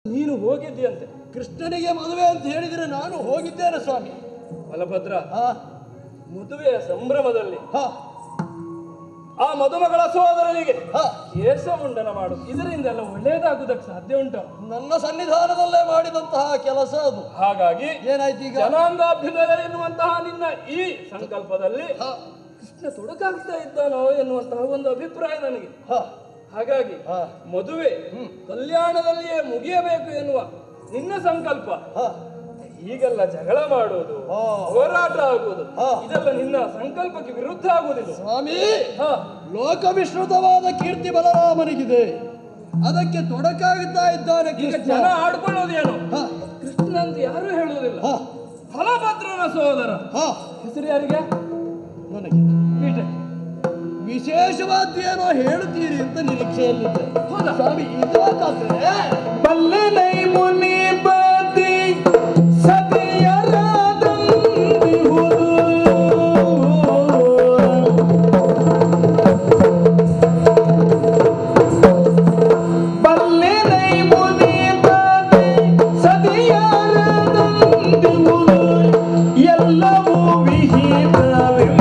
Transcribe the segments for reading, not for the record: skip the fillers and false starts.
ನೀನು ಹೋಗಿದ್ದೀಯಂತೆ. ಕೃಷ್ಣನಿಗೆ ಮದುವೆ ಅಂತ ಹೇಳಿದರೆ ನಾನು ಹೋಗಿದ್ದೇನೆ ಸ್ವಾಮಿ. ಬಲಭದ್ರ, ಮದುವೆಯ ಸಂಭ್ರಮದಲ್ಲಿ ಆ ಮದುಮಗಳ ಸಹೋದರನಿಗೆ ಕೇಶಮುಂಡನ ಮಾಡು, ಇದರಿಂದೆಲ್ಲ ಒಳ್ಳೆಯದಾಗುವುದಕ್ಕೆ ಸಾಧ್ಯ ಉಂಟು? ನನ್ನ ಸನ್ನಿಧಾನದಲ್ಲೇ ಮಾಡಿದಂತಹ ಕೆಲಸ ಅದು. ಹಾಗಾಗಿ ಏನಾಯ್ತು ಈಗ? ಜನಾಂಗಾಭ್ಯುದಯ ಎನ್ನುವಂತಹ ನಿನ್ನ ಈ ಸಂಕಲ್ಪದಲ್ಲಿ ಕೃಷ್ಣ ತೊಡಕಾಗ್ತಾ ಇದ್ದಾನೋ ಎನ್ನುವಂತಹ ಒಂದು ಅಭಿಪ್ರಾಯ ನನಗೆ. ಹಾಗಾಗಿ ಮದುವೆ ಕಲ್ಯಾಣದಲ್ಲಿಯೇ ಮುಗಿಯಬೇಕು ಎನ್ನುವ ನಿನ್ನ ಸಂಕಲ್ಪ, ಈಗೆಲ್ಲ ಜಗಳ ಮಾಡುವುದು, ಹೋರಾಟ ಆಗುವುದು, ಇದೆಲ್ಲ ನಿನ್ನ ಸಂಕಲ್ಪಕ್ಕೆ ವಿರುದ್ಧ ಆಗುವುದಿಲ್ಲ ಸ್ವಾಮಿ. ಲೋಕವಿಶ್ರುತವಾದ ಕೀರ್ತಿ ಬಲರಾಮನಿಗಿದೆ, ಅದಕ್ಕೆ ತೊಡಕಾಗುತ್ತಾ ಇದ್ದಾನೆ. ಈಗ ಜನ ಆಡ್ಕೊಳ್ಳೋದೇನು? ಕೃಷ್ಣ ಅಂತ ಯಾರು ಹೇಳುವುದಿಲ್ಲ. ಬಲಭದ್ರನ ಸಹೋದರ ಹೆಸರು ಯಾರಿಗೆ? ನನಗೆ ವಿಶೇಷ ವಿಶೇಷವಾದ್ದೇನೋ ಹೇಳುತ್ತೀರಿ ಅಂತ ನಿರೀಕ್ಷೆಯಲ್ಲಿದ್ದೆ. ಹೌದಾ ಸ್ವಾಮಿ? ಇದಾದ್ರೆ ಬಲ್ಲೆನೈ ಮುನಿ ಬದಿ ಸತಿಯರಾದಂದಿಹುದು, ಬಲ್ಲೆನೈ ಮುನಿ ಬದಿ ಸತಿಯರಾದಂದಿಹುದು, ಎಲ್ಲವೂ ವಿಹಿತವೆಂಬೆ.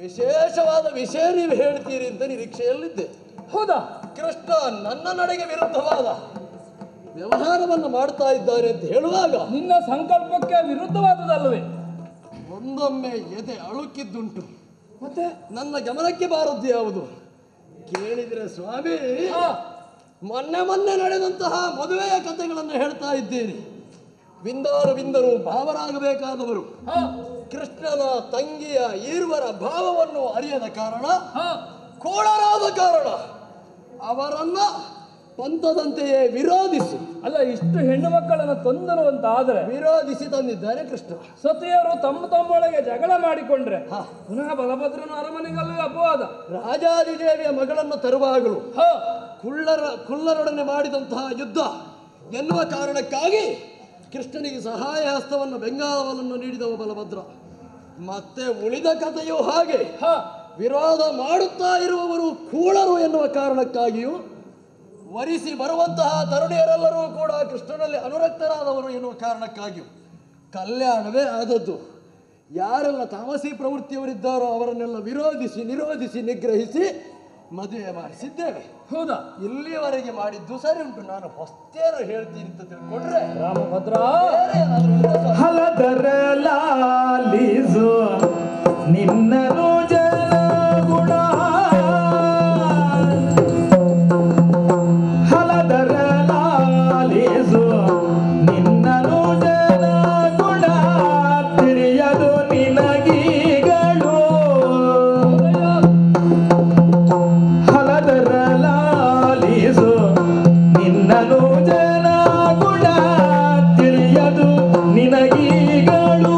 ವಿಶೇಷವಾದ ವಿಷಯ ನೀವು ಹೇಳ್ತೀರಿ ಅಂತ ನಿರೀಕ್ಷೆಯಲ್ಲಿದ್ದೆ. ಹೌದಾ? ಕೃಷ್ಣ ನನ್ನ ನಡೆಗೆ ವಿರುದ್ಧವಾದ ವ್ಯವಹಾರವನ್ನು ಮಾಡ್ತಾ ಇದ್ದಾರೆ ಅಂತ ಹೇಳುವಾಗ ನಿನ್ನ ಸಂಕಲ್ಪಕ್ಕೆ ವಿರುದ್ಧವಾದದಲ್ಲವೇ? ಒಂದೊಮ್ಮೆ ಎದೆ ಅಳುಕಿದ್ದುಂಟು. ಮತ್ತೆ ನನ್ನ ಗಮನಕ್ಕೆ ಬಾರದ್ದು ಯಾವುದು ಕೇಳಿದರೆ ಸ್ವಾಮಿ, ಮೊನ್ನೆ ನಡೆದಂತಹ ಮದುವೆಯ ಕಥೆಗಳನ್ನು ಹೇಳ್ತಾ ಇದ್ದೇನೆ. ವಿಂದರು ಭಾವರಾಗಬೇಕಾದವರು ಕೃಷ್ಣನ ತಂಗಿಯ ಈರ್ವರ ಭಾವವನ್ನು ಅರಿಯದ ಕಾರಣ, ಕೋಳರಾದ ಕಾರಣ ಅವರನ್ನ ಪಂಥದಂತೆಯೇ ವಿರೋಧಿಸಿ, ಅಲ್ಲ ಇಷ್ಟು ಹೆಣ್ಣು ಮಕ್ಕಳನ್ನು ತಂದರು ಅಂತ ಆದರೆ ವಿರೋಧಿಸಿ ತಂದಿದ್ದಾರೆ ಕೃಷ್ಣ. ಸತಿಯರು ತಮ್ಮೊಳಗೆ ಜಗಳ ಮಾಡಿಕೊಂಡ್ರೆ ಪುನಃ ಬಲಭದ್ರನ ಅರಮನೆಗಲ್ಲೂ ಅಪವಾದ. ರಾಜಾದಿದೇವಿಯ ಮಗಳನ್ನು ತರುವಾಗಲೂ ಕುಳ್ಳರೊಡನೆ ಮಾಡಿದಂತಹ ಯುದ್ಧ ಎನ್ನುವ ಕಾರಣಕ್ಕಾಗಿ ಕೃಷ್ಣನಿಗೆ ಸಹಾಯ ಹಸ್ತವನ್ನು ಬೆಂಗಾವಲನ್ನು ನೀಡಿದವ ಬಲಭದ್ರ. ಮತ್ತೆ ಉಳಿದ ಕಥೆಯೂ ಹಾಗೆ, ವಿರೋಧ ಮಾಡುತ್ತಾ ಇರುವವರು ಕೂಳರು ಎನ್ನುವ ಕಾರಣಕ್ಕಾಗಿಯೂ, ವರಿಸಿ ಬರುವಂತಹ ತರುಣಿಯರೆಲ್ಲರೂ ಕೂಡ ಕೃಷ್ಣನಲ್ಲಿ ಅನುರಕ್ತರಾದವರು ಎನ್ನುವ ಕಾರಣಕ್ಕಾಗಿಯೂ ಕಲ್ಯಾಣವೇ ಆದದ್ದು. ಯಾರೆಲ್ಲ ತಾಮಸಿ ಪ್ರವೃತ್ತಿಯವರಿದ್ದಾರೋ ಅವರನ್ನೆಲ್ಲ ನಿರೋಧಿಸಿ ನಿಗ್ರಹಿಸಿ ಮದುವೆ ಮಾಡಿಸಿದ್ದೇವೆ. ಹೌದಾ? ಇಲ್ಲಿಯವರೆಗೆ ಮಾಡಿದ್ದು ಸರಿ ಉಂಟು. ನಾನು ಹೊಸ್ತೇನು ಹೇಳ್ತೀನಿ ಅಂತ ತಿಳ್ಕೊಂಡ್ರೆ ರಾಮಭದ್ರ ಹಲದರಲಾಲಿಸು ನಿನ್ನನು ಜನಗುಣ, ಹಲದರಲಾಲಿಸು ನಿನ್ನನು ಜನಗುಣ, ತಿಳಿಯದು ನಿನಗೀಗಳು. ಹಲದರಲಾಲಿಸು ನಿನ್ನನು ಜನಗುಣ, ತಿಳಿಯದು ನಿನಗೀಗಳು.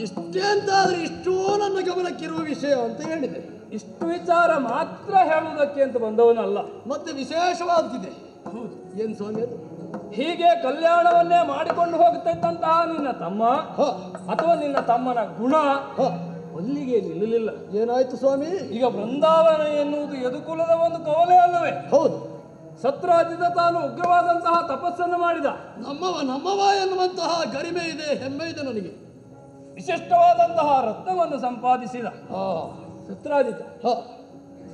ಇಷ್ಟೇ ಅಂತ ಆದ್ರೆ ಇಷ್ಟೋ ನನ್ನ ಗಮನಕ್ಕಿರುವ ವಿಷಯ ಅಂತ ಹೇಳಿದೆ. ಇಷ್ಟು ವಿಚಾರ ಮಾತ್ರ ಹೇಳುವುದಕ್ಕೆ ಅಂತ ಬಂದವನಲ್ಲ. ಮತ್ತೆ ವಿಶೇಷವಾಗ್ತಿದೆ. ಹೌದು. ಏನ್ ಸ್ವಾಮಿ ಅದು? ಹೀಗೆ ಕಲ್ಯಾಣವನ್ನೇ ಮಾಡಿಕೊಂಡು ಹೋಗ್ತಿದ್ದಂತಹ ನಿನ್ನ ತಮ್ಮ ಅಥವಾ ನಿನ್ನ ತಮ್ಮನ ಗುಣ ಅಲ್ಲಿಗೆ ನಿಲ್ಲಲಿಲ್ಲ. ಏನಾಯ್ತು ಸ್ವಾಮಿ? ಈಗ ಬೃಂದಾವನ ಎನ್ನುವುದು ಯದುಕುಲದ ಒಂದು ಕವಲೆ ಅಲ್ಲವೇ? ಹೌದು. ಸತ್ರಾಜಿತ ತಾನು ಉಗ್ರವಾದಂತಹ ತಪಸ್ಸನ್ನು ಮಾಡಿದ. ನಮ್ಮವ ಎನ್ನುವಂತಹ ಗರಿಮೆ ಇದೆ, ಹೆಮ್ಮೆ ಇದೆ ನನಗೆ. ವಿಶಿಷ್ಟವಾದಂತಹ ರತ್ನವನ್ನು ಸಂಪಾದಿಸಿದ ಸತ್ರಾಜಿತ.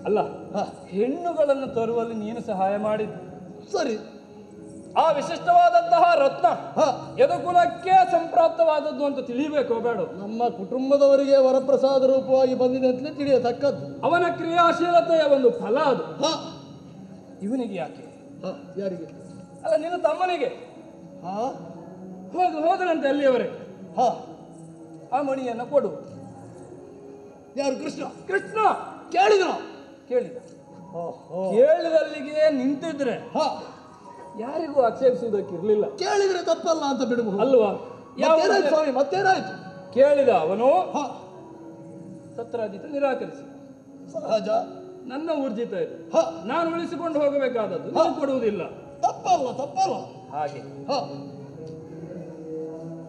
ಅಲ್ಲ, ಹೆಣ್ಣುಗಳನ್ನು ತರುವಲ್ಲಿ ನೀನು ಸಹಾಯ ಮಾಡಿದ್ದು ಸರಿ. ಆ ವಿಶಿಷ್ಟವಾದಂತಹ ರತ್ನ ಯದುಕುಲಕ್ಕೆ ಸಂಪ್ರಾಪ್ತವಾದದ್ದು ಅಂತ ತಿಳಿಯಬೇಕು ಬೇಡ? ನಮ್ಮ ಕುಟುಂಬದವರಿಗೆ ವರಪ್ರಸಾದ ರೂಪವಾಗಿ ಬಂದಿದೆ ಅಂತಲೇ ತಿಳಿಯತಕ್ಕದ್ದು. ಅವನ ಕ್ರಿಯಾಶೀಲತೆಯ ಒಂದು ಫಲ ಅದು. ಇವನಿಗೆ ಯಾಕೆ? ಯಾರಿಗೆ? ಅಲ್ಲ, ನಿನ್ನ ತಮ್ಮನಿಗೆ. ಹೋದನಂತೆ ಅಲ್ಲಿಯವರೆಗೆ. ಆ ಮಣಿಯನ್ನು ಕೊಡು. ಯಾರು? ಕೃಷ್ಣ. ಕೃಷ್ಣ ಕೇಳಿದ ಕೇಳಿದಲ್ಲಿಗೆ ನಿಂತಿದ್ರೆ ಯಾರಿಗೂ ಆಕ್ಷೇಪಿಸುವುದಕ್ಕಿರ್ಲಿಲ್ಲ. ಕೇಳಿದ್ರೆ ತಪ್ಪಲ್ಲ ಅಂತ ಬಿಡಬಹುದು ಅಲ್ವಾ? ಮತ್ತೇನಾಯ್ತು ಸ್ವಾಮಿ? ಮತ್ತೇನಾಯ್ತು? ಕೇಳಿದ ಅವನು ಸತ್ರಾಜಿತ ನಿರಾಕರಿಸಿ. ಸಹಜ. ನನ್ನ ಊರ್ಜಿತ ಇದೆ, ನಾನು ಉಳಿಸಿಕೊಂಡು ಹೋಗಬೇಕಾದದ್ದು, ನಾನು ಕೊಡುವುದಿಲ್ಲ. ತಪ್ಪಲ್ಲ. ಹಾಗೆ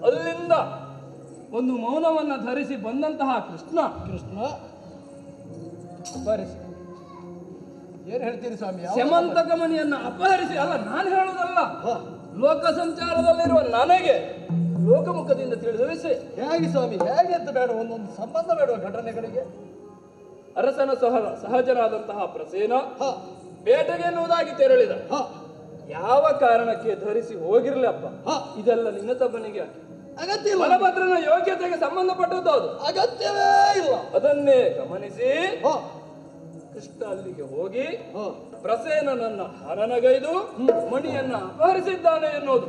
ಅಲ್ಲಿಂದ ಒಂದು ಮೌನವನ್ನ ಧರಿಸಿ ಬಂದಂತಹ ಕೃಷ್ಣ ಅಪಹರಿಸಿ. ಏನ್ ಹೇಳ್ತೀರಿ ಸ್ವಾಮಿ? ಸ್ಯಮಂತಕ ಮಣಿಯನ್ನ ಅಪಹರಿಸಿ. ಅಲ್ಲ, ನಾನು ಹೇಳುವುದಲ್ಲ, ಲೋಕ ಸಂಚಾರದಲ್ಲಿರುವ ನನಗೆ ಲೋಕಮುಖದಿಂದ ತಿಳಿದ ವಿಷಯ. ಹೇಗೆ ಸ್ವಾಮಿ? ಹೇಗೆ ಅಂತ ಬೇಡ, ಒಂದೊಂದು ಸಂಬಂಧ ಬೇಡ ಘಟನೆಗಳಿಗೆ. ಅರಸನ ಸಹಜನಾದಂತಹ ಪ್ರಸೇನ ಬೇಟೆಗೆ ಎನ್ನುವುದಾಗಿ ತೆರಳಿದ. ಯಾವ ಕಾರಣಕ್ಕೆ ಧರಿಸಿ ಹೋಗಿರ್ಲಪ್ಪ? ಇದೆಲ್ಲ ನಿನ್ನ ತಮ್ಮನಿಗೆ ಅಗತ್ಯ. ಬಲಭದ್ರನ ಯೋಗ್ಯತೆಗೆ ಸಂಬಂಧಪಟ್ಟದ್ದು ಅದು. ಅಗತ್ಯವೇ ಇಲ್ಲ. ಅದನ್ನೇ ಗಮನಿಸಿ ಕೃಷ್ಣ ಅಲ್ಲಿಗೆ ಹೋಗಿ ಪ್ರಸೇನನನ್ನ ಹನನಗೈದು ಮಣಿಯನ್ನ ಅಪಹರಿಸಿದ್ದಾನೆ ಎನ್ನುವುದು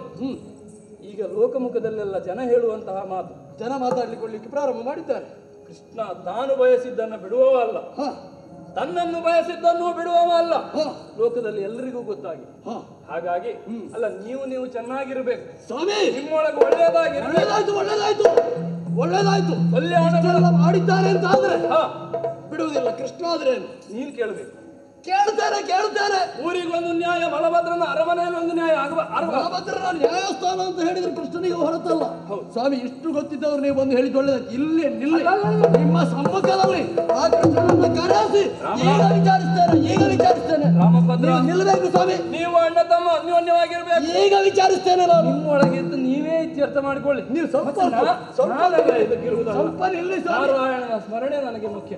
ಈಗ ಲೋಕಮುಖದಲ್ಲೆಲ್ಲ ಜನ ಹೇಳುವಂತಹ ಮಾತು. ಜನ ಮಾತಾಡ್ಲಿಕ್ಕೆ ಪ್ರಾರಂಭ ಮಾಡಿದ್ದಾರೆ. ಕೃಷ್ಣ ತಾನು ಬಯಸಿದ್ದನ್ನ ಬಿಡುವವ ಅಲ್ಲ, ತನ್ನನ್ನು ಬಯಸಿದ್ದನ್ನು ಬಿಡುವವ ಅಲ್ಲ, ಲೋಕದಲ್ಲಿ ಎಲ್ಲರಿಗೂ ಗೊತ್ತಾಗಿ. ಹಾಗಾಗಿ ಅಲ್ಲ, ನೀವು ಚೆನ್ನಾಗಿರ್ಬೇಕು ಸ್ವಾಮಿ. ನಿಮ್ಮೊಳಗೆ ಒಳ್ಳೆಯದಾಗಿ ಒಳ್ಳೇದಾಯ್ತು ಕಲ್ಯಾಣ ಮಾಡಿದ್ದಾರೆ ಅಂತ ಆದ್ರೆ ಬಿಡುವುದಿಲ್ಲ. ಕೃಷ್ಣ ಆದ್ರೆ ನೀನ್ ಕೇಳಬೇಕು. ಕೇಳುತ್ತೇನೆ. ಊರಿಗೊಂದು ನ್ಯಾಯ, ಬಲಭದ್ರನ ಅರಮನೆಯಲ್ಲಿ ಒಂದು ನ್ಯಾಯ. ಬಲಭದ್ರನ ನ್ಯಾಯಸ್ಥಾನ ಅಂತ ಹೇಳಿದ್ರೆ ಕೃಷ್ಣನಿಗೆ ಹೊರತಲ್ಲ ಸ್ವಾಮಿ. ಇಷ್ಟು ಗೊತ್ತಿದ್ದವ್ರು ನೀವು ಬಂದು ಹೇಳಿದ್ದು ಒಳ್ಳೆದಾಯ್ತು. ಇಲ್ಲಿ ನಿಲ್ಲಿ, ನಿಮ್ಮ ಸಮ್ಮುಖದಲ್ಲಿ ಆ ಕೃಷ್ಣನನ್ನ ಕರೆಸಿ ಈಗ ವಿಚಾರಿಸ್ತೇನೆ. ರಾಮಭದ್ರ ನಿಲ್ಲಬೇಕು ಸ್ವಾಮಿ. ನೀವು ಅಣ್ಣ ತಮ್ಮ ಅನ್ಯೋನ್ಯವಾಗಿರ್ಬೇಕು. ಈಗ ವಿಚಾರಿಸ್ತೇನೆ ನಾನು. ನಿಮ್ಮೊಳಗಿದ್ದು ನೀವೇ ಇತ್ಯರ್ಥ ಮಾಡಿಕೊಳ್ಳಿ. ನೀವು ಸ್ವಲ್ಪ ಇದಕ್ಕಿರುವುದಲ್ಲ. ನಿಲ್ಲಿ. ನಾರಾಯಣನ ಸ್ಮರಣೆ ನನಗೆ ಮುಖ್ಯ.